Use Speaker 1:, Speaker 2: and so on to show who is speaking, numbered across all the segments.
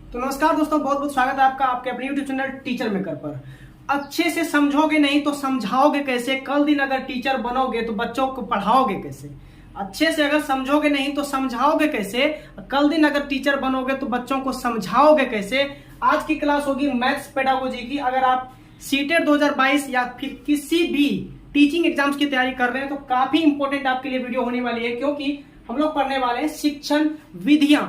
Speaker 1: तो नमस्कार दोस्तों, बहुत बहुत स्वागत है आपका आपके अपने YouTube चैनल टीचर मेकर पर। अच्छे से समझोगे नहीं तो समझाओगे कैसे? कल दिन अगर टीचर बनोगे तो बच्चों को पढ़ाओगे कैसे? अच्छे से अगर समझोगे नहीं तो समझाओगे कैसे? कल दिन अगर टीचर बनोगे तो बच्चों को समझाओगे कैसे? आज की क्लास होगी मैथ्स पेडागोजी की। अगर आप सीटेट 2022 या फिर किसी भी टीचिंग एग्जाम्स की तैयारी कर रहे हैं तो काफी इंपॉर्टेंट आपके लिए वीडियो होने वाली है, क्योंकि हम लोग पढ़ने वाले हैं शिक्षण विधियां।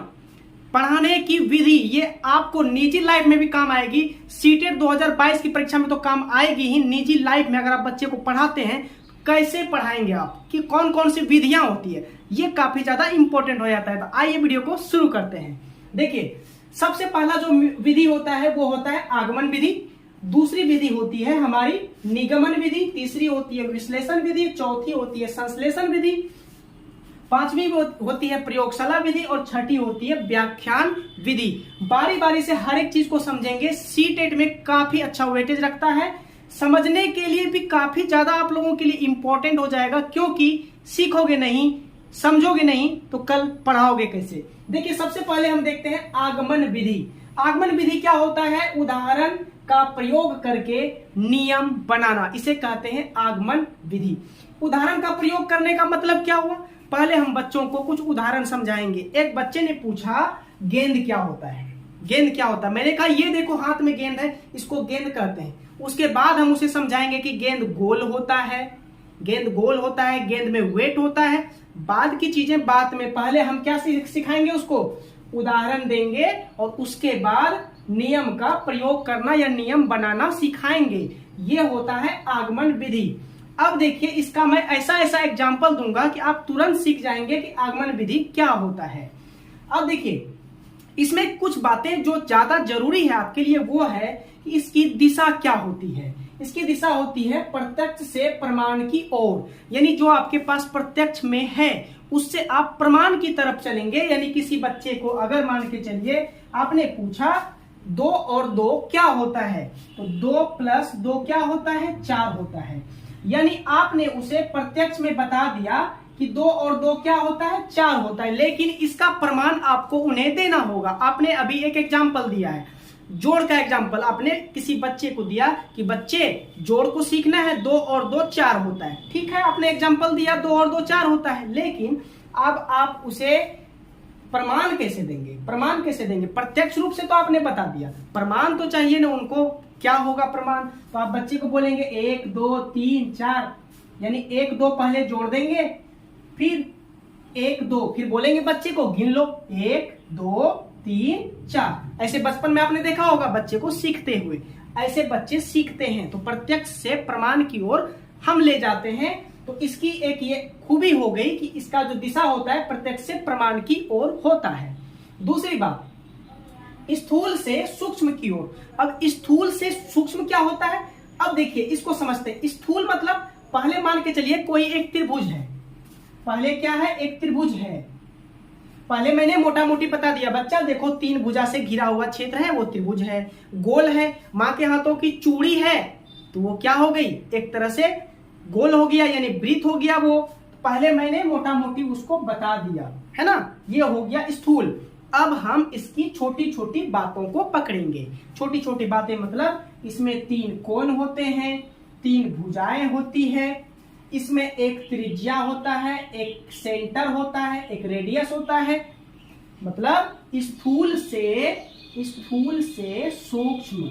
Speaker 1: पढ़ाने की विधि ये आपको निजी लाइफ में भी काम आएगी। सीटेट 2022 की परीक्षा में तो काम आएगी ही, निजी लाइफ में अगर आप बच्चे को पढ़ाते हैं कैसे पढ़ाएंगे आप, कि कौन कौन सी विधियां होती है, ये काफी ज्यादा इंपॉर्टेंट हो जाता है। तो आइए वीडियो को शुरू करते हैं। देखिए, सबसे पहला जो विधि होता है वो होता है आगमन विधि। दूसरी विधि होती है हमारी निगमन विधि। तीसरी होती है विश्लेषण विधि। चौथी होती है संश्लेषण विधि। पांचवी होती है प्रयोगशाला विधि और छठी होती है व्याख्यान विधि। बारी बारी से हर एक चीज को समझेंगे। सीटेट में काफी अच्छा वेटेज रखता है, समझने के लिए भी काफी ज्यादा आप लोगों के लिए इंपॉर्टेंट हो जाएगा, क्योंकि सीखोगे नहीं, समझोगे नहीं तो कल पढ़ाओगे कैसे। देखिए, सबसे पहले हम देखते हैं आगमन विधि। आगमन विधि क्या होता है? उदाहरण का प्रयोग करके नियम बनाना, इसे कहते हैं आगमन विधि। उदाहरण का प्रयोग करने का मतलब क्या हुआ? पहले हम बच्चों को कुछ उदाहरण समझाएंगे। एक बच्चे ने पूछा गेंद क्या होता है? गेंद क्या होता है? मैंने कहा ये देखो हाथ में गेंद है, इसको गेंद कहते हैं। उसके बाद हम उसे समझाएंगे कि गेंद गोल होता है, गेंद गोल होता है, गेंद में वेट होता है। बाद की चीजें बाद में, पहले हम क्या सिखाएंगे उसको? उदाहरण देंगे और उसके बाद नियम का प्रयोग करना या नियम बनाना सिखाएंगे। ये होता है आगमन विधि। अब देखिए, इसका मैं ऐसा एग्जाम्पल दूंगा कि आप तुरंत सीख जाएंगे कि आगमन विधि क्या होता है। अब देखिए, इसमें कुछ बातें जो ज्यादा जरूरी है आपके लिए वो है कि इसकी दिशा क्या होती है। इसकी दिशा होती है प्रत्यक्ष से प्रमाण की ओर, यानी जो आपके पास प्रत्यक्ष में है उससे आप प्रमाण की तरफ चलेंगे। यानी किसी बच्चे को अगर मान के चलिए आपने पूछा 2 और 2 क्या होता है, तो 2 + 2 क्या होता है? 4 होता है। यानी आपने उसे प्रत्यक्ष में बता दिया कि 2 और 2 क्या होता है? 4 होता है, लेकिन इसका प्रमाण आपको उन्हें देना होगा। आपने अभी एक एग्जाम्पल दिया है, जोड़ का एग्जाम्पल आपने किसी बच्चे को दिया कि बच्चे जोड़ को सीखना है, 2 और 2 4 होता है। ठीक है, आपने एग्जाम्पल दिया 2 और 2 4 होता है, लेकिन अब आप उसे प्रमाण कैसे देंगे? प्रमाण कैसे देंगे? प्रत्यक्ष रूप से तो आपने बता दिया, प्रमाण तो चाहिए ना उनको। क्या होगा प्रमाण? तो आप बच्चे को बोलेंगे 1 2 3 4, यानी 1 2 पहले जोड़ देंगे, फिर 1 2, फिर बोलेंगे बच्चे को गिन लो 1 2 3 4। ऐसे बचपन में आपने देखा होगा बच्चे को सीखते हुए। ऐसे बच्चे सीखते हैं, तो प्रत्यक्ष से प्रमाण की ओर हम ले जाते हैं। तो इसकी एक ये खूबी हो गई कि इसका जो दिशा होता है प्रत्यक्ष से प्रमाण की ओर होता है। दूसरी बात, स्थूल से सूक्ष्म की ओर। अब स्थूल से सूक्ष्म क्या होता है? अब देखिए, इसको समझते हैं। स्थूल मतलब पहले मान के चलिए कोई एक त्रिभुज है। पहले क्या है? एक त्रिभुज है। पहले मैंने मोटा मोटी बता दिया, बच्चा देखो 3 भुजा से घिरा हुआ क्षेत्र है, वो त्रिभुज है। गोल है, माँ के हाथों की चूड़ी है, तो वो क्या हो गई? एक तरह से गोल हो गया, यानी वृत्त हो गया वो। पहले मैंने मोटा मोटी उसको बता दिया, है ना? ये हो गया स्थूल। अब हम इसकी छोटी छोटी बातों को पकड़ेंगे। छोटी छोटी बातें मतलब इसमें 3 कोण होते हैं, 3 भुजाएं होती है, इसमें एक त्रिज्या होता है, एक सेंटर होता है, एक रेडियस होता है। मतलब स्थूल से सूक्ष्म,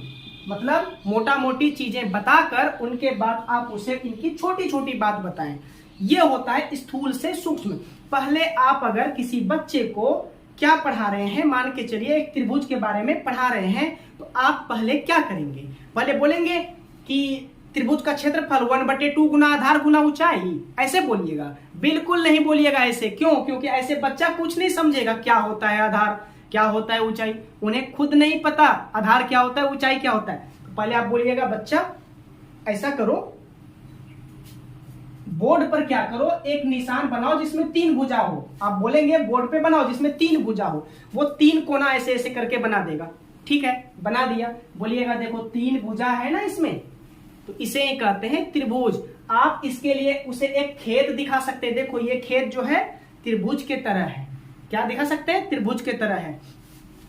Speaker 1: मतलब मोटा मोटी चीजें बताकर उनके बाद आप उसे इनकी छोटी छोटी बात बताएं। यह होता है स्थूल से सूक्ष्म। पहले आप अगर किसी बच्चे को क्या पढ़ा रहे हैं, मान के चलिए एक त्रिभुज के बारे में पढ़ा रहे हैं, तो आप पहले क्या करेंगे? पहले बोलेंगे कि त्रिभुज का क्षेत्रफल 1/2 गुना आधार गुना ऊंचाई, ऐसे बोलिएगा? बिल्कुल नहीं बोलिएगा ऐसे। क्यों? क्योंकि ऐसे बच्चा कुछ नहीं समझेगा क्या होता है आधार, क्या होता है ऊंचाई। उन्हें खुद नहीं पता आधार क्या होता है, ऊंचाई क्या होता है। तो पहले आप बोलिएगा बच्चा ऐसा करो, बोर्ड पर क्या करो, एक निशान बनाओ जिसमें 3 भुजा हो। आप बोलेंगे बोर्ड पे बनाओ जिसमें 3 भुजा हो, वो 3 कोना ऐसे ऐसे करके बना देगा। ठीक है, बना दिया। बोलिएगा देखो 3 भुजा है ना इसमें, तो इसे कहते हैं त्रिभुज। आप इसके लिए उसे एक खेत दिखा सकते हैं। देखो ये खेत जो है त्रिभुज के तरह है। क्या दिखा सकते हैं? त्रिभुज के तरह है।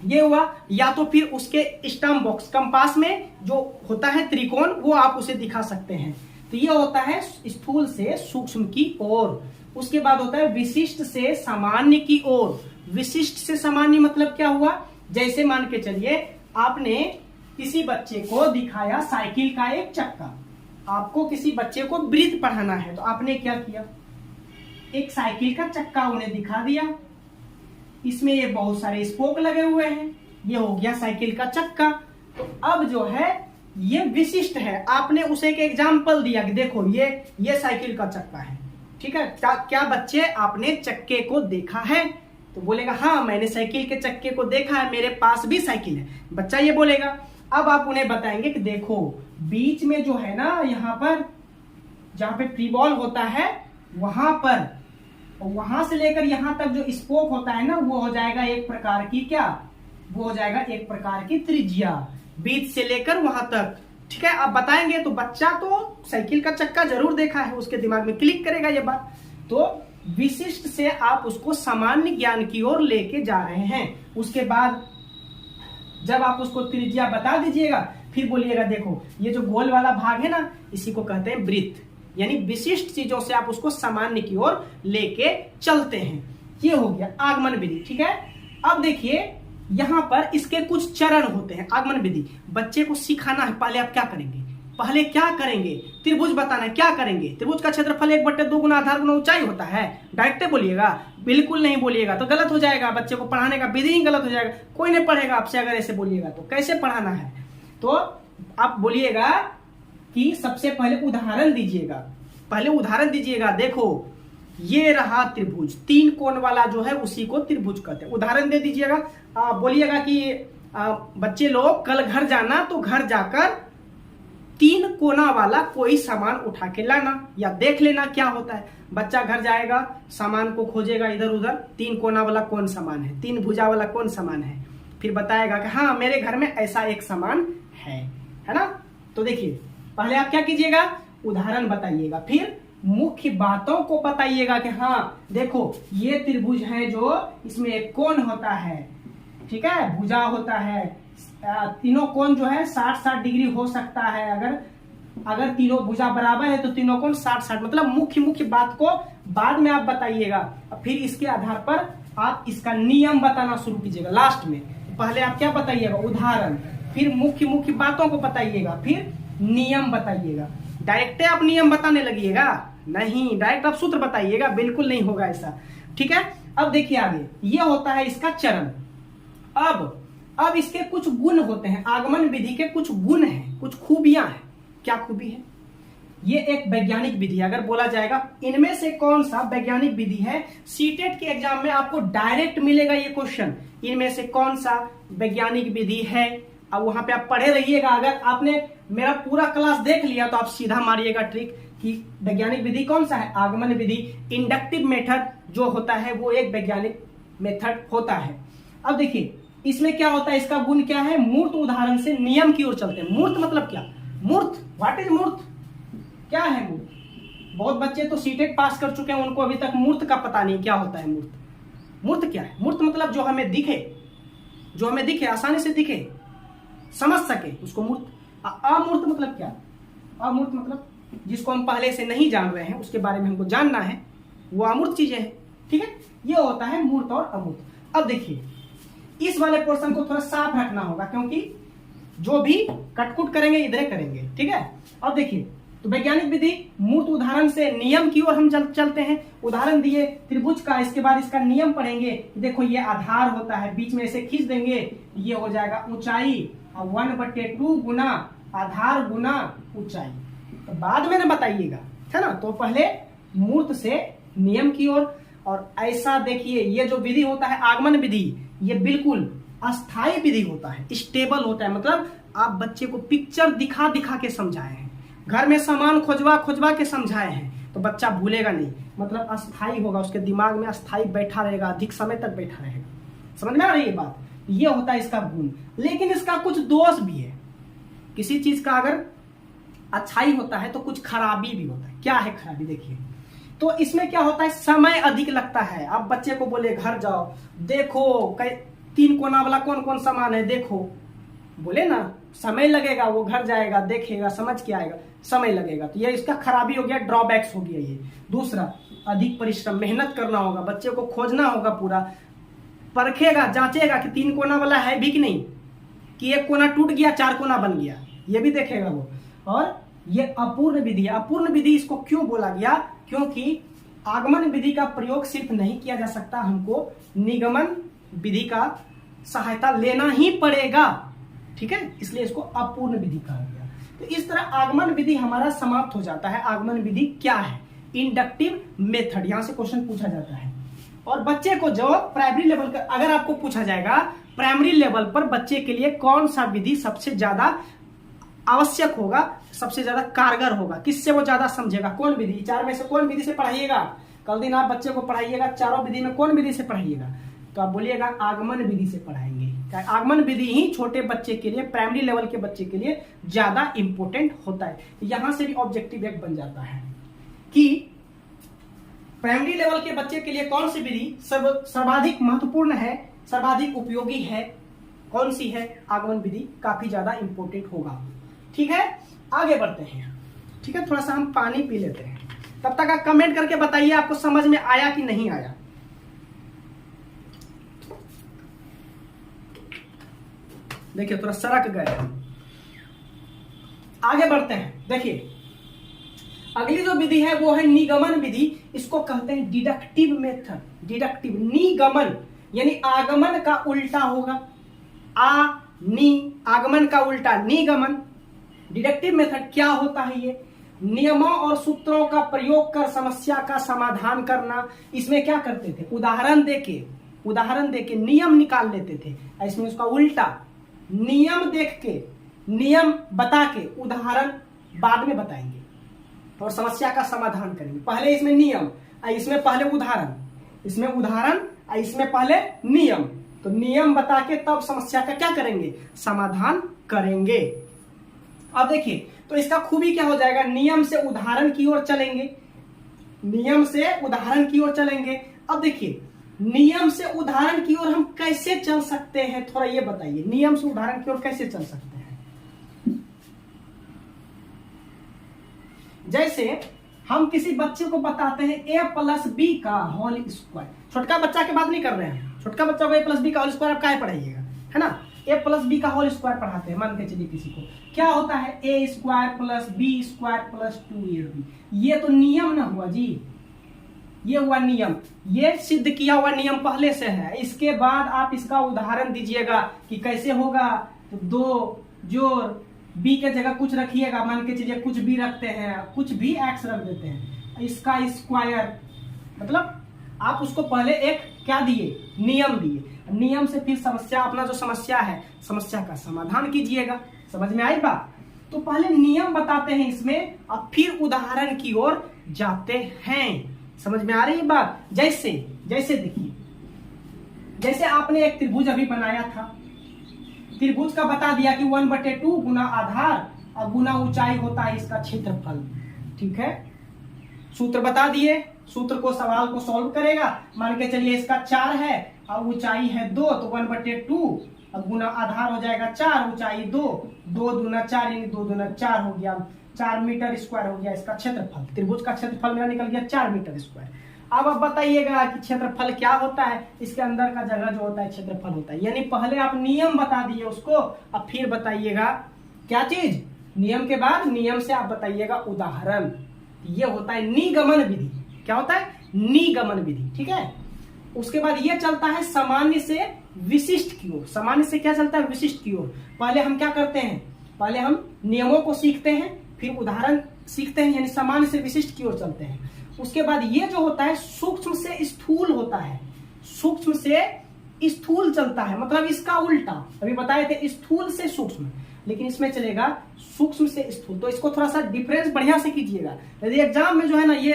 Speaker 1: ये हुआ। या तो फिर उसके स्टम्प बॉक्स कंपास में जो होता है त्रिकोण, वो आप उसे दिखा सकते हैं। तो ये होता है स्थूल से सूक्ष्म की ओर। उसके बाद होता है विशिष्ट से सामान्य की ओर। विशिष्ट से सामान्य मतलब क्या हुआ, जैसे मान के चलिए आपने किसी बच्चे को दिखाया साइकिल का एक चक्का, आपको किसी बच्चे को वृत्त पढ़ाना है, तो आपने क्या किया, एक साइकिल का चक्का उन्हें दिखा दिया, इसमें ये बहुत सारे स्पोक लगे हुए हैं, ये हो गया साइकिल का चक्का। तो अब जो है ये विशिष्ट है, आपने उसे एक एग्जाम्पल दिया कि देखो ये साइकिल का चक्का है, ठीक है। क्या बच्चे आपने चक्के को देखा है, तो बोलेगा हाँ मैंने साइकिल के चक्के को देखा है, मेरे पास भी साइकिल है, बच्चा ये बोलेगा। अब आप उन्हें बताएंगे कि देखो बीच में जो है ना, यहाँ पर जहां पे फ्री बॉल होता है वहां पर, वहां से लेकर यहां तक जो स्पोक होता है ना, वो हो जाएगा एक प्रकार की क्या, वो हो जाएगा एक प्रकार की त्रिज्या, बीच से लेकर वहां तक, ठीक है। आप बताएंगे तो बच्चा तो साइकिल का चक्का जरूर देखा है, उसके दिमाग में क्लिक करेगा ये बात। तो विशिष्ट से आप उसको सामान्य ज्ञान की ओर लेके जा रहे हैं। उसके बाद जब आप उसको त्रिज्या बता दीजिएगा, फिर बोलिएगा देखो ये जो गोल वाला भाग है ना, इसी को कहते हैं वृत्त, यानी विशिष्ट चीजों से आप उसको सामान्य की ओर लेके चलते हैं। ये हो गया आगमन विधि, ठीक है। अब देखिए यहां पर इसके कुछ चरण होते हैं। आगमन विधि बच्चे को सिखाना है, पहले आप क्या करेंगे, पहले क्या करेंगे, त्रिभुज बताना है, क्या करेंगे, त्रिभुज का क्षेत्रफल 1/2 गुना आधार गुना ऊंचाई होता है। डायरेक्ट बोलिएगा, बिल्कुल नहीं बोलिएगा तो गलत हो जाएगा, बच्चे को पढ़ाने का विधि ही गलत हो जाएगा, कोई नहीं पढ़ेगा आपसे अगर ऐसे बोलिएगा। तो कैसे पढ़ाना है, तो आप बोलिएगा कि सबसे पहले उदाहरण दीजिएगा, पहले उदाहरण दीजिएगा, देखो ये रहा त्रिभुज, 3 कोण वाला जो है उसी को त्रिभुज कहते हैं। उदाहरण दे दीजिएगा, बोलिएगा कि बच्चे लोग कल घर जाना, तो घर जाकर 3 कोना वाला कोई सामान उठा के लाना या देख लेना क्या होता है। बच्चा घर जाएगा, सामान को खोजेगा इधर उधर, 3 कोना वाला कौन सामान है, 3 भुजा वाला कौन सामान है, फिर बताएगा कि हाँ मेरे घर में ऐसा एक सामान है ना। तो देखिए पहले आप क्या कीजिएगा, उदाहरण बताइएगा, फिर मुख्य बातों को बताइएगा कि हाँ देखो ये त्रिभुज है जो इसमें एक कोण होता है, ठीक है, भुजा होता है, तीनों कोण जो है 60-60 डिग्री हो सकता है, अगर तीनों भुजा बराबर है तो तीनों कोण 60-60, मतलब मुख्य बात को बाद में आप बताइएगा। फिर इसके आधार पर आप इसका नियम बताना शुरू कीजिएगा लास्ट में। पहले आप क्या बताइएगा, उदाहरण, फिर मुख्य बातों को बताइएगा, फिर नियम बताइएगा। डायरेक्ट आप नियम बताने लगिएगा नहीं, डायरेक्ट आप सूत्र बताइएगा, बिल्कुल नहीं होगा ऐसा, ठीक है। अब देखिए आगे, ये होता है इसका चरण। अब इसके कुछ गुण होते हैं, आगमन विधि के कुछ गुण हैं, कुछ खूबियां हैं। क्या खूबी है, ये एक वैज्ञानिक विधि है। अगर बोला जाएगा इनमें से कौन सा वैज्ञानिक विधि है, सीटेट के एग्जाम में आपको डायरेक्ट मिलेगा ये क्वेश्चन, इनमें से कौन सा वैज्ञानिक विधि है। अब वहां पे आप पढ़े रहिएगा, अगर आपने मेरा पूरा क्लास देख लिया तो आप सीधा मारिएगा ट्रिक कि वैज्ञानिक विधि कौन सा है, आगमन विधि। इंडक्टिव मेथड जो होता है वो एक वैज्ञानिक मेथड होता है। अब देखिए इसमें क्या होता है, इसका गुण क्या है, मूर्त उदाहरण से नियम की ओर चलते हैं। मूर्त मतलब क्या, मूर्त, व्हाट इज मूर्त, क्या है मूर्त। बहुत बच्चे तो सीटेट पास कर चुके हैं, उनको अभी तक मूर्त का पता नहीं क्या होता है मूर्त। मूर्त क्या है, मूर्त मतलब जो हमें दिखे, जो हमें दिखे, आसानी से दिखे, समझ सके, उसको मूर्त। अमूर्त मतलब क्या, अमूर्त मतलब जिसको हम पहले से नहीं जान रहे हैं, उसके बारे में हमको जानना है, वो अमूर्त चीजें हैं, ठीक है। ये होता है मूर्त और अमूर्त। अब देखिए इस वाले पोर्शन को थोड़ा साफ रखना होगा, क्योंकि जो भी कटकुट करेंगे इधर करेंगे, ठीक है। अब देखिए तो वैज्ञानिक विधि मूर्त उदाहरण से नियम की ओर हम चलते हैं। उदाहरण दिए त्रिभुज का, इसके बाद इसका नियम पढ़ेंगे। देखो ये आधार होता है, बीच में ऐसे खींच देंगे, ये हो जाएगा ऊंचाई, और 1/2 गुना आधार गुना ऊंचाई। तो बाद में ना बताइएगा, है ना। तो पहले मूर्त से नियम की ओर। और ऐसा देखिए ये जो विधि होता है आगमन विधि, ये बिल्कुल अस्थायी विधि होता है, स्टेबल होता है। मतलब आप बच्चे को पिक्चर दिखा दिखा के समझाए हैं, घर में सामान खोजवा के समझाए हैं, तो बच्चा भूलेगा नहीं, मतलब अस्थायी होगा, उसके दिमाग में अस्थायी बैठा रहेगा, अधिक समय तक बैठा रहेगा। समझ में आ रही है बात, ये होता है इसका गुण। लेकिन इसका कुछ दोष भी है, किसी चीज का अगर अच्छाई होता है तो कुछ खराबी भी होता है। क्या है खराबी, देखिए तो इसमें क्या होता है, समय अधिक लगता है। आप बच्चे को बोले घर जाओ, देखो तीन कोना वाला कौन कौन सामान है देखो, बोले ना समय लगेगा, वो घर जाएगा देखेगा समझ के आएगा, समय लगेगा। तो ये इसका खराबी हो गया, ड्रॉबैक्स हो गया ये। दूसरा, अधिक परिश्रम, मेहनत करना होगा, बच्चे को खोजना होगा, पूरा परखेगा जांचेगा कि तीन कोना वाला है भी कि नहीं, कि एक कोना टूट गया चार कोना बन गया, ये भी देखेगा वो। और ये अपूर्ण विधि है। अपूर्ण विधि इसको क्यों बोला गया, क्योंकि आगमन विधि का प्रयोग सिर्फ नहीं किया जा सकता, हमको निगमन विधि का सहायता लेना ही पड़ेगा, ठीक है, इसलिए इसको अपूर्ण विधि कहा गया। तो इस तरह आगमन विधि हमारा समाप्त हो जाता है। आगमन विधि क्या है? इंडक्टिव मेथड, यहां से क्वेश्चन पूछा जाता है। और बच्चे को जो प्राइमरी लेवल का अगर आपको पूछा जाएगा, प्राइमरी लेवल पर बच्चे के लिए कौन सा विधि सबसे ज्यादा आवश्यक होगा, सबसे ज्यादा कारगर होगा, किससे वो ज्यादा समझेगा, कौन विधि, चार में से कौन विधि से पढ़ाइएगा? कल दिन आप बच्चे को पढ़ाइएगा, चारों विधि में कौन विधि से पढ़ाइएगा? तो आप बोलिएगा आगमन विधि से पढ़ाएंगे। आगमन विधि ही छोटे बच्चे के लिए, प्राइमरी लेवल के बच्चे के लिए ज्यादा इंपॉर्टेंट होता है। यहां से भी ऑब्जेक्टिव एक बन जाता है कि प्राइमरी लेवल के बच्चे के लिए कौन सी विधि सर्वाधिक महत्वपूर्ण है, सर्वाधिक उपयोगी है, कौन सी है? आगमन विधि काफी ज्यादा इंपॉर्टेंट होगा। ठीक है, आगे बढ़ते हैं। ठीक है, थोड़ा सा हम पानी पी लेते हैं, तब तक आप कमेंट करके बताइए आपको समझ में आया कि नहीं आया। देखिए थोड़ा सरक गए हम, आगे बढ़ते हैं। देखिए अगली जो विधि है वो है निगमन विधि। इसको कहते हैं डिडक्टिव मेथड। डिडक्टिव, निगमन यानी आगमन का उल्टा होगा, आगमन का उल्टा निगमन। डिडक्टिव मेथड क्या होता है? ये नियमों और सूत्रों का प्रयोग कर समस्या का समाधान करना। इसमें क्या करते थे? उदाहरण देके नियम निकाल लेते थे। इसमें उसका उल्टा, नियम देख के, नियम बता के उदाहरण बाद में बताएंगे और समस्या का समाधान करेंगे। पहले इसमें नियम, इसमें पहले उदाहरण, इसमें उदाहरण, इसमें पहले नियम। तो नियम बता के तब समस्या का क्या करेंगे? समाधान करेंगे। अब देखिए तो इसका खूबी क्या हो जाएगा? नियम से उदाहरण की ओर चलेंगे, नियम से उदाहरण की ओर चलेंगे। अब देखिए नियम से उदाहरण की ओर हम कैसे चल सकते हैं, थोड़ा ये बताइए। नियम से उदाहरण की ओर कैसे चल सकते हैं? जैसे हम किसी बच्चे को बताते हैं a+b का होल स्क्वायर। छोटका बच्चा की बात नहीं कर रहे हैं, छोटका बच्चा को a+b का होल स्क्वायर आप क्या पढ़ाइएगा, है ना? a+b का होल स्क्वायर पढ़ाते हैं। मान के चलिए किसी को, क्या होता है? a² + b² + 2ab। ये तो नियम ना हुआ जी, ये हुआ नियम, ये सिद्ध किया हुआ नियम पहले से है। इसके बाद आप इसका उदाहरण दीजिएगा कि कैसे होगा। तो 2 जोड़ b के जगह कुछ रखिएगा, मान के चलिए कुछ भी रखते हैं, कुछ भी x रख देते हैं, इसका स्क्वायर, मतलब आप उसको पहले एक क्या दिए? नियम दिए। नियम से फिर समस्या, अपना जो समस्या है, समस्या का समाधान कीजिएगा। समझ में आई बात? तो पहले नियम बताते हैं इसमें और फिर उदाहरण की ओर जाते हैं। समझ में आ रही है बात? जैसे देखिए, जैसे आपने एक त्रिभुज अभी बनाया था, त्रिभुज का बता दिया कि 1/2 गुना आधार और गुना ऊंचाई होता है इसका क्षेत्रफल। ठीक है, सूत्र बता दिए, सूत्र को सवाल को सॉल्व करेगा। मान के चलिए इसका 4 है और ऊंचाई है 2, तो 1/2 और गुना आधार हो जाएगा 4, ऊंचाई 2, 2 दूना 4 यानी 2 दूना 4 हो गया, 4 मीटर स्क्वायर हो गया इसका क्षेत्रफल। त्रिभुज का क्षेत्रफल मेरा निकल गया 4 मीटर स्क्वायर। अब आप बताइएगा कि क्षेत्रफल क्या होता है? इसके अंदर का जगह जो होता है क्षेत्रफल होता है। यानी पहले आप नियम बता दिए उसको और फिर बताइएगा क्या चीज? नियम के बाद नियम से आप बताइएगा उदाहरण। ये होता है निगमन विधि। क्या होता है? निगमन विधि। ठीक है, उसके बाद ये चलता है सामान्य से विशिष्ट की ओर। सामान्य से क्या चलता है? विशिष्ट की ओर। पहले हम क्या करते हैं? पहले हम नियमों को सीखते हैं, फिर उदाहरण सीखते हैं, यानी सामान्य से विशिष्ट की ओर चलते हैं। उसके बाद ये जो होता है सूक्ष्म से स्थूल होता है, सूक्ष्म से स्थूल चलता है, मतलब इसका उल्टा। अभी बताए थे स्थूल से सूक्ष्म, लेकिन इसमें चलेगा सूक्ष्म से स्थूल। तो इसको थोड़ा सा डिफरेंस बढ़िया से कीजिएगा। यदि एग्जाम में जो है ना ये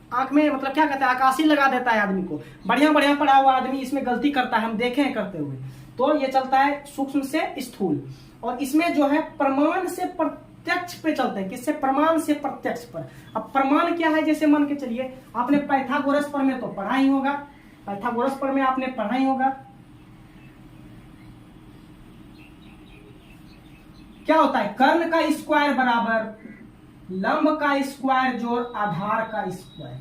Speaker 1: आंख में मतलब क्या कहते हैं, आकाशी लगा देता है आदमी को। बढ़िया पढ़ा हुआ आदमी इसमें गलती करता है, हम देखे हैं करते हुए। तो ये चलता है सूक्ष्म से स्थूल, और इसमें जो है प्रमाण से प्रत्यक्ष पे चलते हैं। किससे? प्रमाण से प्रत्यक्ष पर। अब प्रमाण क्या है? जैसे मान के चलिए आपने पाइथागोरस पर में तो पढ़ा ही होगा, पाइथागोरस पर में आपने पढ़ा ही होगा। क्या होता है, कर्ण का स्क्वायर बराबर लंब का स्क्वायर जोड़ आधार का स्क्वायर।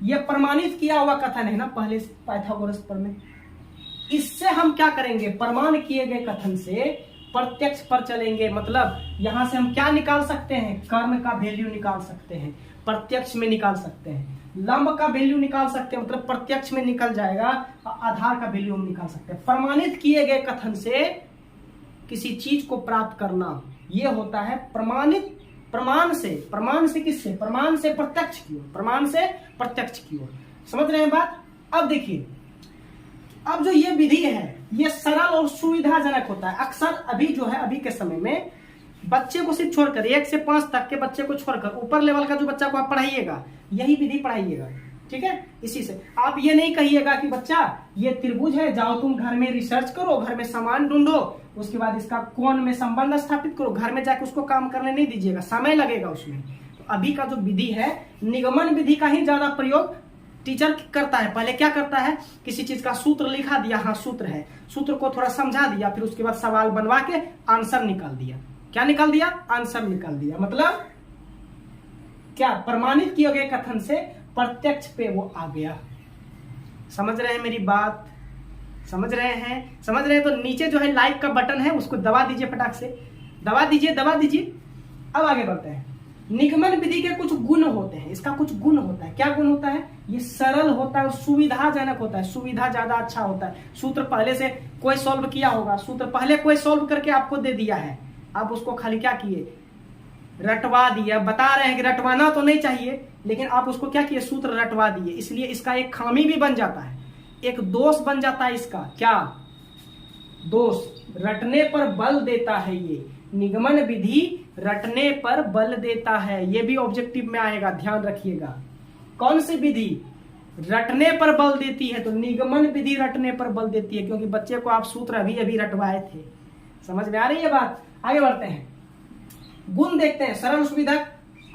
Speaker 1: यह प्रमाणित किया हुआ कथन है ना पहले पाइथागोरस पर में। इससे हम क्या करेंगे, प्रमाण किए गए कथन से प्रत्यक्ष पर चलेंगे। मतलब यहां से हम क्या निकाल सकते हैं, कर्ण का वैल्यू निकाल सकते हैं, प्रत्यक्ष में निकाल सकते हैं, लंब का वैल्यू निकाल सकते हैं, मतलब प्रत्यक्ष में निकल जाएगा, आधार का वैल्यू हम निकाल सकते हैं। प्रमाणित किए गए कथन से किसी चीज को प्राप्त करना, यह होता है प्रमाणित। प्रमाण से किससे, प्रमाण से प्रत्यक्ष की ओर, प्रमाण से प्रत्यक्ष की ओर। समझ रहे हैं बात। अब देखिए, अब जो ये विधि है ये सरल और सुविधाजनक होता है। अक्सर अभी जो है, अभी के समय में बच्चे को सिर्फ छोड़कर 1 से 5 तक के बच्चे को छोड़कर ऊपर लेवल का जो बच्चा को आप पढ़ाइएगा, यही विधि पढ़ाइएगा, ठीक है। इसी से आप ये नहीं कहिएगा कि बच्चा ये त्रिभुज है, जाओ तुम घर में रिसर्च करो, घर में सामान ढूंढो, उसके बाद इसका कोण में संबंध स्थापित करो, घर में जाकर उसको काम करने नहीं दीजिएगा, समय लगेगा उसमें। तो अभी का जो विधि है, निगमन विधि का ही ज्यादा प्रयोग टीचर करता है। पहले क्या करता है, किसी चीज का सूत्र लिखा दिया, हाँ सूत्र है, सूत्र को थोड़ा समझा दिया, फिर उसके बाद सवाल बनवा के आंसर निकाल दिया। क्या निकाल दिया, आंसर निकाल दिया। मतलब क्या, प्रमाणित किए गए कथन से प्रत्यक्ष पे वो आ गया। समझ रहे हैं मेरी बात, समझ रहे हैं, समझ रहे हैं। तो नीचे जो है लाइक का बटन है, उसको दबा दीजिए, फटाक से दबा दीजिए, दबा दीजिए। अब आगे बढ़ते हैं। निगमन विधि के कुछ गुण होते हैं, इसका कुछ गुण होता है। क्या गुण होता है, ये सरल होता है और सुविधाजनक होता है, सुविधा ज्यादा अच्छा होता है। सूत्र पहले से कोई सॉल्व किया होगा, सूत्र पहले कोई सॉल्व करके आपको दे दिया है, आप उसको खाली क्या किए, रटवा दिया। बता रहे हैं कि रटवाना तो नहीं चाहिए, लेकिन आप उसको क्या किए, सूत्र रटवा दिए। इसलिए इसका एक खामी भी बन जाता है, एक दोष बन जाता है इसका। क्या दोष, रटने पर बल देता है। ये निगमन विधि रटने पर बल देता है, ये भी ऑब्जेक्टिव में आएगा, ध्यान रखिएगा। कौन सी विधि रटने पर बल देती है, तो निगमन विधि रटने पर बल देती है, क्योंकि बच्चे को आप सूत्र अभी अभी रटवाए थे। समझ में आ रही है बात। आगे बढ़ते हैं, गुण देखते हैं। सरल सुविधा,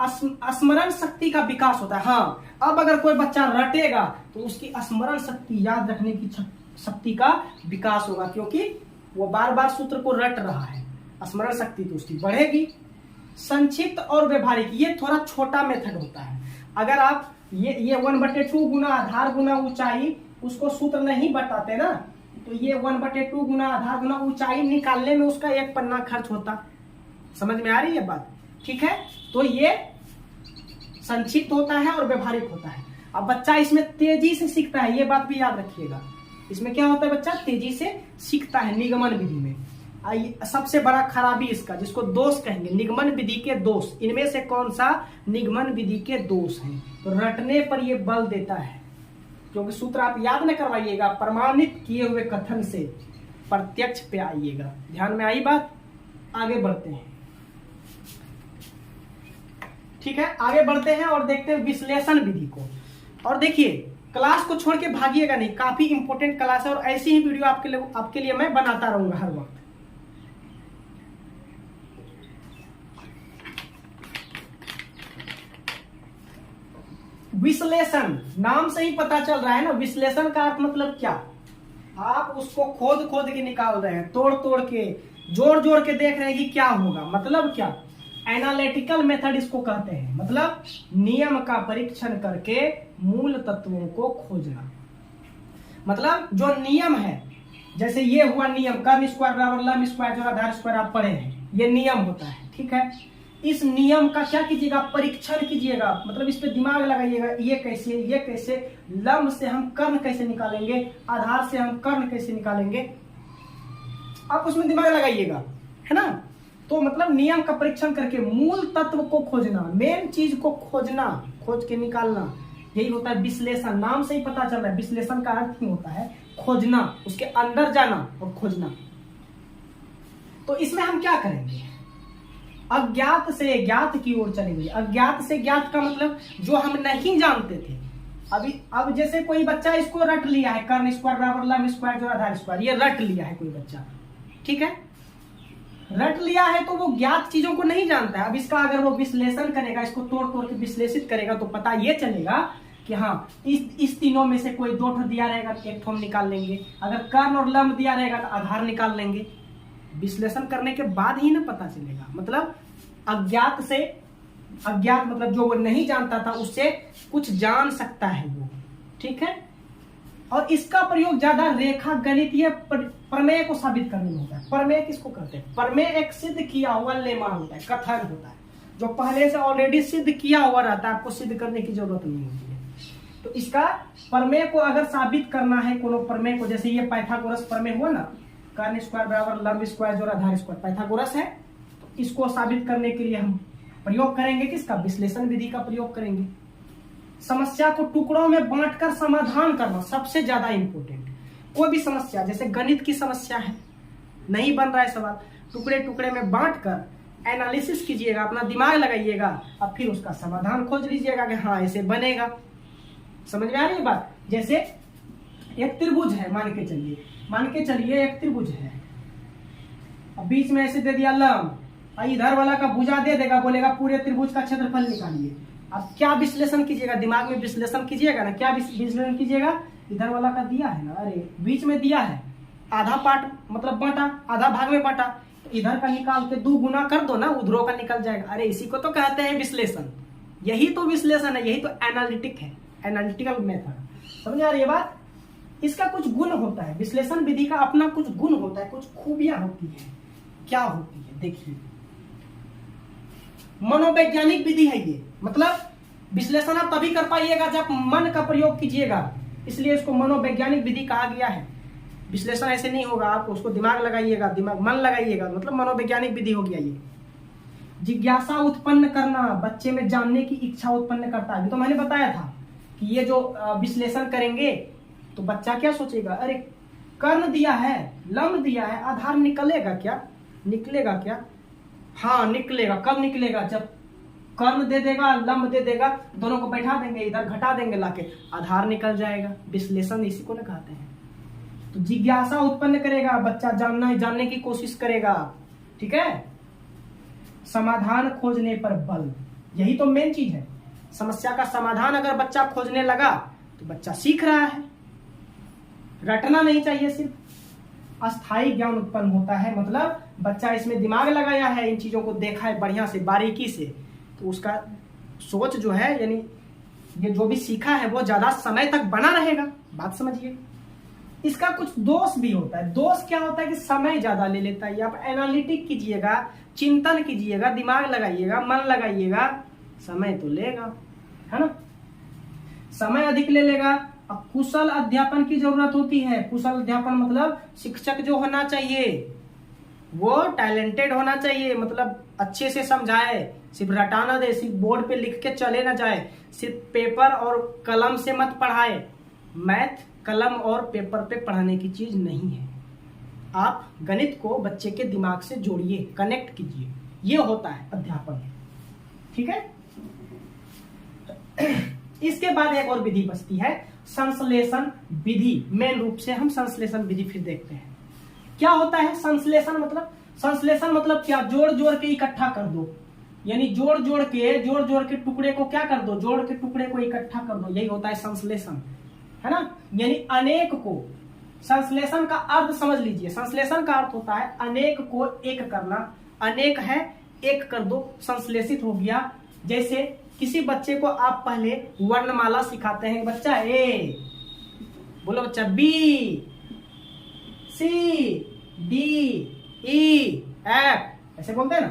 Speaker 1: स्मरण शक्ति का विकास होता है। हाँ, अब अगर कोई बच्चा रटेगा तो उसकी स्मरण शक्ति, याद रखने की शक्ति का विकास होगा, क्योंकि वो बार बार सूत्र को रट रहा है, स्मरण शक्ति तो उसकी बढ़ेगी। संक्षिप्त और व्यवहारिक, ये थोड़ा छोटा मेथड होता है। अगर आप ये 1/2 गुना आधार गुना ऊंचाई, उसको सूत्र नहीं बताते ना, तो ये 1/2 गुना आधार गुना ऊंचाई निकालने में उसका 1 पन्ना खर्च होता। समझ में आ रही है बात, ठीक है। तो ये संक्षिप्त होता है और व्यवहारिक होता है। अब बच्चा इसमें तेजी से सीखता है, ये बात भी याद रखिएगा। इसमें क्या होता है, बच्चा तेजी से सीखता है निगमन विधि में। सबसे बड़ा खराबी इसका, जिसको दोष कहेंगे, निगमन विधि के दोष, इनमें से कौन सा निगमन विधि के दोष हैं, तो रटने पर ये बल देता है, क्योंकि सूत्र आप याद न करवाइएगा, प्रमाणित किए हुए कथन से प्रत्यक्ष पे आइएगा। ध्यान में आई बात। आगे बढ़ते हैं, ठीक है, आगे बढ़ते हैं और देखते हैं विश्लेषण विधि को। और देखिए, क्लास को छोड़ के भागिएगा नहीं, काफी इंपॉर्टेंट क्लास है और ऐसी ही वीडियो आपके लिए मैं बनाता रहूंगा हर वक्त। विश्लेषण, नाम से ही पता चल रहा है ना, विश्लेषण का अर्थ मतलब क्या, आप उसको खोद खोद के निकाल रहे हैं, तोड़ तोड़ के, जोड़ जोड़ के देख रहे हैं कि क्या होगा। मतलब क्या, एनालिटिकल मेथड इसको कहते हैं। मतलब नियम का परीक्षण करके मूल तत्वों को खोजना। मतलब जो नियम है, जैसे ये हुआ नियम, कर्ण स्क्वायर बराबर लंब स्क्वायर जोड़ आधार स्क्वायर, आप पढ़े हैं, ये नियम होता है, ठीक है। इस नियम का क्या कीजिएगा, परीक्षण कीजिएगा, मतलब इस पे दिमाग लगाइएगा, ये कैसे, लंब से हम कर्ण कैसे निकालेंगे, आधार से हम कर्ण कैसे निकालेंगे, आप उसमें दिमाग लगाइएगा, है ना। तो मतलब नियम का परीक्षण करके मूल तत्व को खोजना, मेन चीज को खोजना, खोज के निकालना, यही होता है विश्लेषण। नाम से ही पता चल रहा है, विश्लेषण का अर्थ ही होता है खोजना, उसके अंदर जाना और खोजना। तो इसमें हम क्या करेंगे, अज्ञात से ज्ञात की ओर चलेंगे। अज्ञात से ज्ञात का मतलब जो हम नहीं जानते थे। अब जैसे कोई बच्चा इसको रट लिया है, कर्ण स्क्वायर बराबर लंब स्क्वायर जोड़ आधार स्क्वायर, ये रट लिया है कोई बच्चा, ठीक है, रट लिया है, तो वो ज्ञात चीजों को नहीं जानता है। अब इसका अगर वो विश्लेषण करेगा, इसको तोड़ तोड़ के विश्लेषित करेगा, तो पता ये चलेगा कि हाँ, इस तीनों में से कोई 2 ठो दिया रहेगा, 1 ठो हम निकाल लेंगे। अगर कर्ण और लंब दिया रहेगा तो आधार निकाल लेंगे। विश्लेषण करने के बाद ही ना पता चलेगा। मतलब अज्ञात से, अज्ञात मतलब जो वो नहीं जानता था उससे कुछ जान सकता है वो, ठीक है। और इसका प्रयोग ज्यादा रेखा गणितीय प्रमेय को साबित करने में होता है। प्रमेय किसको कहते हैं? प्रमेय एक सिद्ध किया हुआ लेमा होता है, कथन होता है, जो पहले से ऑलरेडी सिद्ध किया हुआ रहता है, आपको सिद्ध करने की जरूरत नहीं होती है। तो इसका प्रमेय को अगर साबित करना है, कोनो प्रमेय को, जैसे ये पाइथागोरस प्रमेय हुआ ना, कर्ण स्क्वायर बराबर लंब स्क्वायर जोड़ आधार स्क्वायर, पाइथागोरस है। तो इसको साबित करने के लिए हम प्रयोग करेंगे किसका? विश्लेषण विधि का प्रयोग करेंगे। समस्या को टुकड़ों में बांटकर समाधान करना सबसे ज्यादा इंपॉर्टेंट। कोई भी समस्या, जैसे गणित की समस्या है, नहीं बन रहा है सवाल, टुकड़े टुकड़े में बांटकर एनालिसिस कीजिएगा, अपना दिमाग लगाइएगा और फिर उसका समाधान खोज लीजिएगा कि हाँ ऐसे बनेगा। समझ में आ रही है बात? जैसे एक त्रिभुज है, मान के चलिए एक त्रिभुज है, अब बीच में ऐसे दे दिया लंब, इधर वाला का भुजा दे देगा, बोलेगा पूरे त्रिभुज का क्षेत्रफल निकालिए। अब क्या विश्लेषण कीजिएगा? दिमाग में विश्लेषण कीजिएगा ना। क्या विश्लेषण कीजिएगा? इधर वाला का दिया है ना, अरे बीच में दिया है, आधा पार्ट मतलब बांटा, आधा भाग में बांटा, तो इधर का निकाल के 2 गुना कर दो ना, उधरों का निकल जाएगा। अरे इसी को तो कहते हैं विश्लेषण। यही तो विश्लेषण है, यही तो एनालिटिक है, एनालिटिकल मेथड। समझ आ रही है बात? इसका कुछ गुण होता है, विश्लेषण विधि का अपना कुछ गुण होता है, कुछ खूबियां होती है। क्या होती है देखिए, मनोवैज्ञानिक विधि है ये। मतलब विश्लेषण आप तभी कर पाइएगा जब मन का प्रयोग कीजिएगा, इसलिए इसको मनोवैज्ञानिक विधि कहा गया है। विश्लेषण ऐसे नहीं होगा, आप उसको दिमाग लगाइएगा, दिमाग मन लगाइएगा, मतलब मनोवैज्ञानिक विधि हो गया ये। जिज्ञासा उत्पन्न करना, बच्चे में जानने की इच्छा उत्पन्न करता है। तो मैंने बताया था कि ये जो विश्लेषण करेंगे तो बच्चा क्या सोचेगा, अरे कर्ण दिया है, लंब दिया है, आधार निकलेगा क्या? निकलेगा क्या? हाँ निकलेगा। कब निकलेगा? जब कर्ण दे देगा, लंब दे देगा, दोनों को बैठा देंगे, इधर घटा देंगे लाके, आधार निकल जाएगा। विश्लेषण इसी को ना कहते हैं। तो जिज्ञासा उत्पन्न करेगा, बच्चा जानने की कोशिश करेगा, ठीक है। समाधान खोजने पर बल, यही तो मेन चीज है। समस्या का समाधान अगर बच्चा खोजने लगा तो बच्चा सीख रहा है। रटना नहीं चाहिए सिर्फ। अस्थायी ज्ञान उत्पन्न होता है, मतलब बच्चा इसमें दिमाग लगाया है, इन चीजों को देखा है बढ़िया से, बारीकी से, तो उसका सोच जो है, यानी ये जो भी सीखा है वो ज्यादा समय तक बना रहेगा। बात समझिए। इसका कुछ दोष भी होता है। दोष क्या होता है कि समय ज्यादा ले लेता है। आप एनालिटिक कीजिएगा, चिंतन कीजिएगा, दिमाग लगाइएगा, मन लगाइएगा, समय तो लेगा, है ना, समय अधिक ले लेगा। अब कुशल अध्यापन की जरूरत होती है। कुशल अध्यापन मतलब शिक्षक जो होना चाहिए वो टैलेंटेड होना चाहिए, मतलब अच्छे से समझाए, सिर्फ रटा ना दे, सिर्फ बोर्ड पे लिख के चले ना जाए, सिर्फ पेपर और कलम से मत पढ़ाए। मैथ कलम और पेपर पे पढ़ाने की चीज नहीं है। आप गणित को बच्चे के दिमाग से जोड़िए, कनेक्ट कीजिए, ये होता है अध्यापन, ठीक है। इसके बाद एक और विधि बचती है, संश्लेषण विधि। मेन रूप से हम संश्लेषण विधि फिर देखते हैं क्या होता है। संश्लेषण मतलब क्या? जोड़ जोड़ के इकट्ठा कर दो, यानी जोड़ जोड़ के टुकड़े को क्या कर दो, जोड़ के टुकड़े को इकट्ठा कर दो, यही होता है संश्लेषण, है ना। यानी अनेक को, संश्लेषण का अर्थ समझ लीजिए। संश्लेषण का अर्थ होता है अनेक को एक करना। अनेक है, एक कर दो, संश्लेषित हो गया। जैसे किसी बच्चे को आप पहले वर्णमाला सिखाते हैं, बच्चा ए बोलो, बच्चा बी, सी, डी, ई, एफ, ऐसे बोलते हैं ना,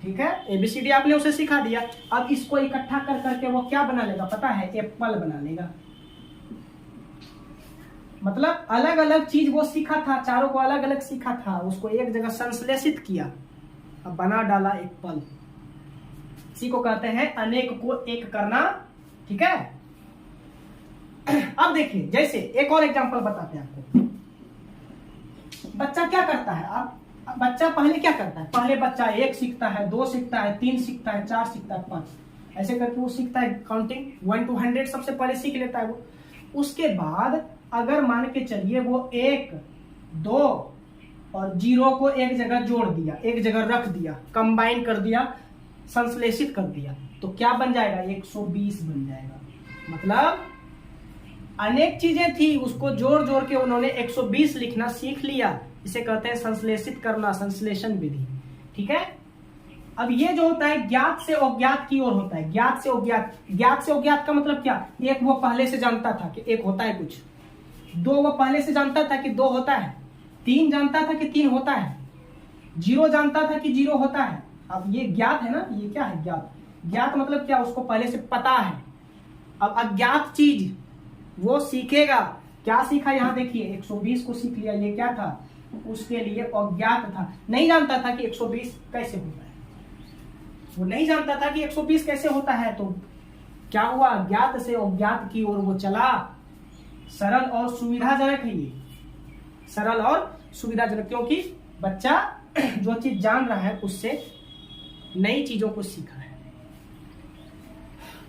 Speaker 1: ठीक है। एबीसीडी आपने उसे सिखा दिया। अब इसको इकट्ठा कर करके वो क्या बना लेगा पता है? एप्पल बना लेगा। मतलब अलग अलग चीज वो सीखा था, चारों को अलग अलग सीखा था, उसको एक जगह संश्लेषित किया, अब बना डाला एप्पल। इसी को कहते हैं अनेक को एक करना, ठीक है। अब देखिए, जैसे एक और एग्जांपल बताते हैं आपको। बच्चा क्या करता है? अब बच्चा पहले क्या करता है? पहले बच्चा 1 सीखता है, 2 सीखता है, 3 सीखता है, 4 सीखता है, 5, ऐसे करके वो सीखता है। काउंटिंग 1 to 100 सबसे पहले सीख लेता है वो। उसके बाद अगर मान के चलिए वो 1, 2 और 0 को एक जगह जोड़ दिया, एक जगह रख दिया, कंबाइन कर दिया, संश्लेषित कर दिया, तो क्या बन जाएगा? 120 बन जाएगा। मतलब अनेक चीजें थी, उसको जोड़ जोड़ के उन्होंने 120 लिखना सीख लिया, इसे कहते हैं संश्लेषित करना, संश्लेषण विधि। ठीक है। अब ये जो होता है ज्ञात से अज्ञात की ओर होता है। ज्ञात से अज्ञात, ज्ञात से अज्ञात का मतलब क्या? एक वो पहले से जानता था कि एक होता है कुछ, दो वो पहले से जानता था कि दो होता है, तीन जानता था कि तीन होता है, जीरो जानता था कि जीरो होता है। अब ये ज्ञात है ना, ये क्या है? ज्ञात। ज्ञात मतलब क्या? उसको पहले से पता है। अब अज्ञात चीज वो सीखेगा। क्या सीखा? यहां देखिए 120 को सीख लिया, ये क्या था? उसके लिए अज्ञात था, नहीं जानता था कि 120 कैसे होता है। वो नहीं जानता था कि 120 कैसे होता है, तो क्या हुआ? ज्ञात से अज्ञात की ओर वो चला। सरल और सुविधाजनक है ये, सरल और सुविधाजनक, क्योंकि बच्चा जो चीज जान रहा है उससे नई चीजों को सीखा है।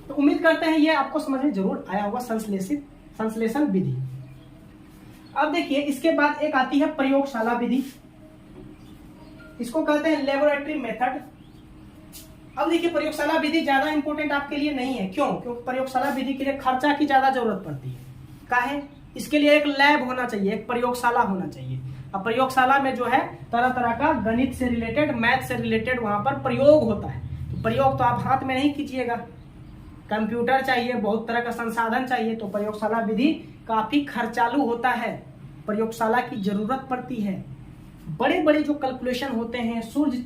Speaker 1: तो उम्मीद करते हैं ये आपको समझ में जरूर आया होगा संश्लेषण विधि। अब देखिए इसके बाद एक आती है प्रयोगशाला विधि, इसको कहते हैं लेबोरेटरी मेथड। अब देखिए प्रयोगशाला विधि ज्यादा इंपॉर्टेंट आपके लिए नहीं है। क्यों? क्योंकि प्रयोगशाला विधि के लिए खर्चा की ज्यादा जरूरत पड़ती है। काहे? इसके लिए एक लैब होना चाहिए, एक प्रयोगशाला होना चाहिए। अब प्रयोगशाला में जो है तरह तरह का गणित से रिलेटेड, मैथ से रिलेटेड वहां पर प्रयोग होता है। तो प्रयोग तो आप हाथ में नहीं कीजिएगा, कंप्यूटर चाहिए, बहुत तरह का संसाधन चाहिए। तो प्रयोगशाला विधि काफी खर्चालू होता है, प्रयोगशाला की जरूरत पड़ती है। बड़े बड़े जो कैलकुलेशन होते हैं, सूर्य,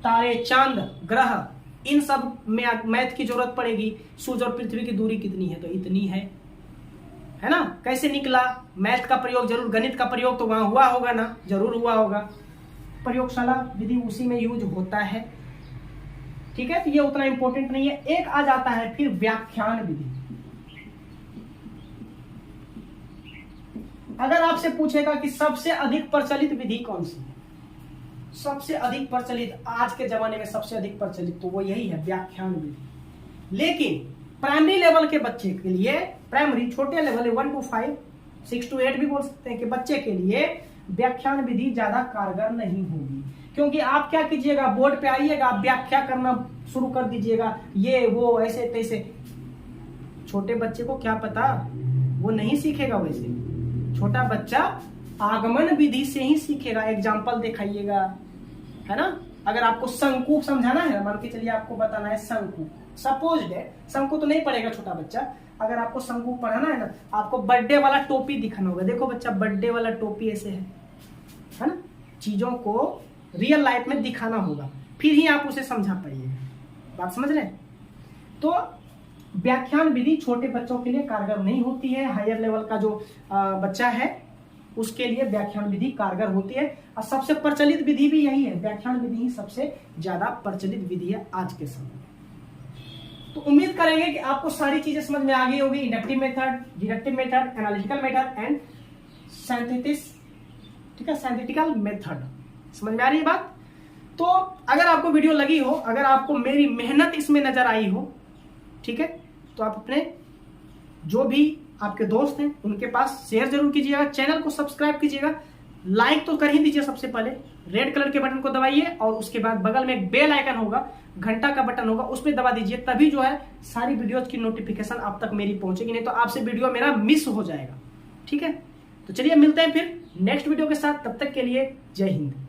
Speaker 1: तारे, चांद, ग्रह, इन सब में मैथ की जरूरत पड़ेगी। सूर्य और पृथ्वी की दूरी कितनी है? तो इतनी है ना? कैसे निकला? मैथ का प्रयोग जरूर, गणित का प्रयोग तो वहां हुआ होगा ना, जरूर हुआ होगा। प्रयोगशाला विधि उसी में यूज होता है। ठीक है, तो ये उतना इंपॉर्टेंट नहीं है। एक आ जाता है फिर व्याख्यान विधि। अगर आपसे पूछेगा कि सबसे अधिक प्रचलित विधि कौन सी है, सबसे अधिक प्रचलित आज के जमाने में सबसे अधिक प्रचलित, तो वो यही है, व्याख्यान विधि। लेकिन प्राइमरी लेवल के बच्चे के लिए, प्राइमरी छोटे लेवल 1 to 5, 6 to 8 भी बोल सकते हैं, कि बच्चे के लिए व्याख्यान विधि ज्यादा कारगर नहीं होगी। क्योंकि आप क्या कीजिएगा, बोर्ड पे आइएगा, व्याख्या करना शुरू कर दीजिएगा, ये वो ऐसे तैसे। छोटे बच्चे को क्या पता, वो नहीं सीखेगा वैसे। छोटा बच्चा आगमन विधि से ही सीखेगा। एग्जाम्पल दिखाइएगा, है ना? अगर आपको शंकु समझाना है, मान के चलिए आपको बताना है शंकु, सपोज है, शंकु तो नहीं पढ़ेगा छोटा बच्चा। अगर आपको शंकु पढ़ाना है ना, आपको बर्थडे वाला टोपी दिखाना होगा। देखो बच्चा, बर्थडे वाला टोपी ऐसे है ना? चीजों को रियल लाइफ में दिखाना होगा, फिर ही आप उसे समझा पाइएगा। बात समझ रहे हैं? तो व्याख्यान विधि छोटे बच्चों के लिए कारगर नहीं होती है। हायर लेवल का जो बच्चा है उसके लिए व्याख्यान विधि कारगर होती है। और सबसे प्रचलित विधि भी यही है, व्याख्यान विधि ही सबसे ज्यादा प्रचलित विधि है आज के समय में। तो उम्मीद करेंगे कि आपको सारी चीजें समझ में आ गई होगी। Inductive method, deductive method, analytical method and synthesis, ठीक है, सिंथेटिकल मेथड। समझ में आ रही है बात? तो अगर आपको वीडियो लगी हो, अगर आपको मेरी मेहनत इसमें नजर आई हो, ठीक है, तो आप अपने जो भी आपके दोस्त हैं उनके पास शेयर जरूर कीजिएगा। चैनल को सब्सक्राइब कीजिएगा, लाइक तो कर ही दीजिए। सबसे पहले रेड कलर के बटन को दबाइए और उसके बाद बगल में एक बेल आइकन होगा, घंटा का बटन होगा, उस पर दबा दीजिए। तभी जो है सारी वीडियोज की नोटिफिकेशन आप तक मेरी पहुंचेगी, नहीं तो आपसे वीडियो मेरा मिस हो जाएगा। ठीक है, तो चलिए मिलते हैं फिर नेक्स्ट वीडियो के साथ। तब तक के लिए जय हिंद।